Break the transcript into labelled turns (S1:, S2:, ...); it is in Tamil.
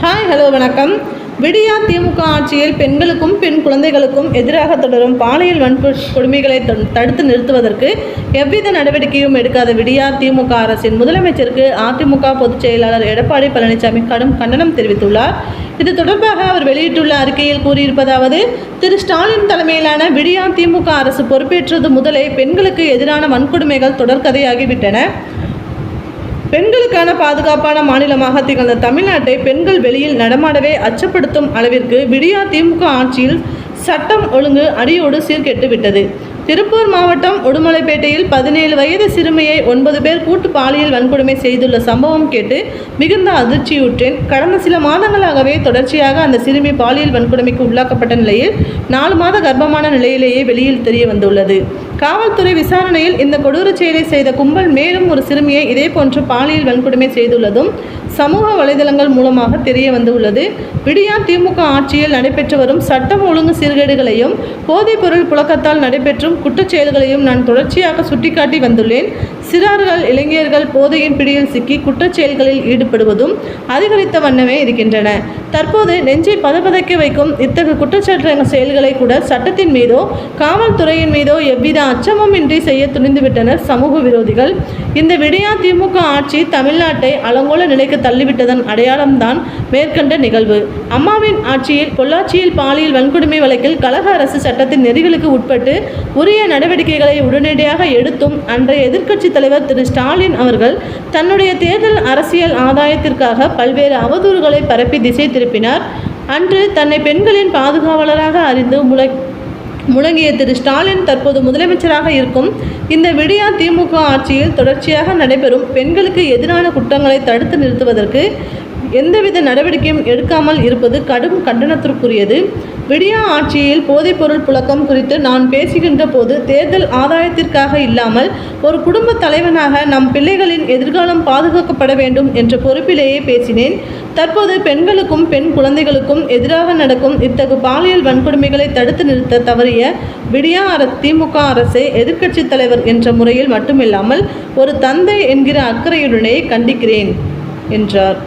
S1: ஹாய் ஹலோ வணக்கம். விடியா திமுக ஆட்சியில் பெண்களுக்கும் பெண் குழந்தைகளுக்கும் எதிராக தொடரும் பாலியல் வன்கொடுமைகளை தடுத்து நிறுத்துவதற்கு எவ்வித நடவடிக்கையும் எடுக்காத விடியா திமுக அரசின் முதலமைச்சருக்கு அதிமுக பொதுச் செயலாளர் எடப்பாடி பழனிசாமி கடும் கண்டனம் தெரிவித்துள்ளார். இது தொடர்பாக அவர் வெளியிட்டுள்ள அறிக்கையில் கூறியிருப்பதாவது: திரு ஸ்டாலின் தலைமையிலான விடியா திமுக அரசு பொறுப்பேற்றது முதலே பெண்களுக்கு எதிரான வன்கொடுமைகள் தொடர்கதையாகிவிட்டன. பெண்களுக்கான பாதுகாப்பான மாநிலமாக திகழ்ந்த தமிழ்நாட்டை பெண்கள் வெளியில் நடமாடவே அச்சப்படுத்தும் அளவிற்கு விடியா திமுக ஆட்சியில் சட்டம் ஒழுங்கு அடியோடு சீர்கெட்டு விட்டது. திருப்பூர் மாவட்டம் உடுமலைப்பேட்டையில் 17 வயது சிறுமியை 9 பேர் கூட்டு பாலியல் வன்கொடுமை செய்துள்ள சம்பவம் கேட்டு மிகுந்த அதிர்ச்சியுற்றேன். கடந்த சில மாதங்களாகவே தொடர்ச்சியாக அந்த சிறுமி பாலியல் வன்கொடுமைக்கு உள்ளாக்கப்பட்ட நிலையில் 4 மாத கர்ப்பமான நிலையிலேயே வெளியில் தெரிய வந்துள்ளது. காவல்துறை விசாரணையில் இந்த கொடூர செயலை செய்த கும்பல் மேலும் ஒரு சிறுமியை இதேபோன்று பாலியல் வன்கொடுமை செய்துள்ளதும் சமூக வலைதளங்கள் மூலமாக தெரிய வந்துள்ளது. விடியா திமுக ஆட்சியில் நடைபெற்று வரும் சட்டம் ஒழுங்கு சீர்கேடுகளையும் போதைப்பொருள் புழக்கத்தால் நடைபெற்றும் குற்றச்செயல்களையும் நான் தொடர்ச்சியாக சுட்டிக்காட்டி வந்துள்ளேன். சிறார்கள் இளைஞர்கள் போதையின் பிடியில் சிக்கி குற்றச்செயல்களில் ஈடுபடுவதும் அதிகரித்த வண்ணமே இருக்கின்றன. தற்போது நெஞ்சை பதபதைக்க வைக்கும் இத்தகைய குற்றச்சாட்டு செயல்களை கூட சட்டத்தின் மீதோ காவல்துறையின் மீதோ எவ்வித அச்சமும் இன்றி செய்ய துணிந்துவிட்டனர் சமூக விரோதிகள். இந்த விடியா திமுக ஆட்சி தமிழ்நாட்டை அலங்கோல நிலைக்கு தள்ளிவிட்டதன் அடையாளம்தான் மேற்கண்ட நிகழ்வு. அம்மாவின் ஆட்சியில் பொள்ளாச்சியில் பாலியல் வன்கொடுமை வழக்கில் கழக அரசு சட்டத்தின் நெறிகளுக்கு உட்பட்டு உரிய நடவடிக்கைகளை உடனடியாக எடுத்தும் அன்றைய எதிர்க்கட்சி தலைவர் திரு ஸ்டாலின் அவர்கள் தன்னுடைய தேர்தல் அரசியல் ஆதாயத்திற்காக பல்வேறு அவதூறுகளை பரப்பி திசை திருப்பினார். அன்று தன்னை பெண்களின் பாதுகாவலராக அறிந்து முழங்கிய திரு ஸ்டாலின் தற்போது முதலமைச்சராக இருக்கும் இந்த விடியா திமுக ஆட்சியில் தொடர்ச்சியாக நடைபெறும் பெண்களுக்கு எதிரான குற்றங்களை தடுத்து நிறுத்துவதற்கு எந்தவித நடவடிக்கையும் எடுக்காமல் இருப்பது கடும் கண்டனத்திற்குரியது. விடியா ஆட்சியில் போதைப்பொருள் புழக்கம் குறித்து நான் பேசுகின்ற போது தேர்தல் ஆதாயத்திற்காக இல்லாமல் ஒரு குடும்ப தலைவனாக நம் பிள்ளைகளின் எதிர்காலம் பாதுகாக்கப்பட வேண்டும் என்ற பொறுப்பிலேயே பேசினேன். தற்போது பெண்களுக்கும் பெண் குழந்தைகளுக்கும் எதிராக நடக்கும் இத்தகைய பாலியல் வன்கொடுமைகளை தடுத்து நிறுத்த தவறிய விடியா திமுக அரசை எதிர்க்கட்சி தலைவர் என்ற முறையில் மட்டுமில்லாமல் ஒரு தந்தை என்கிற அக்கறையுடனே கண்டிக்கிறேன் என்றார்.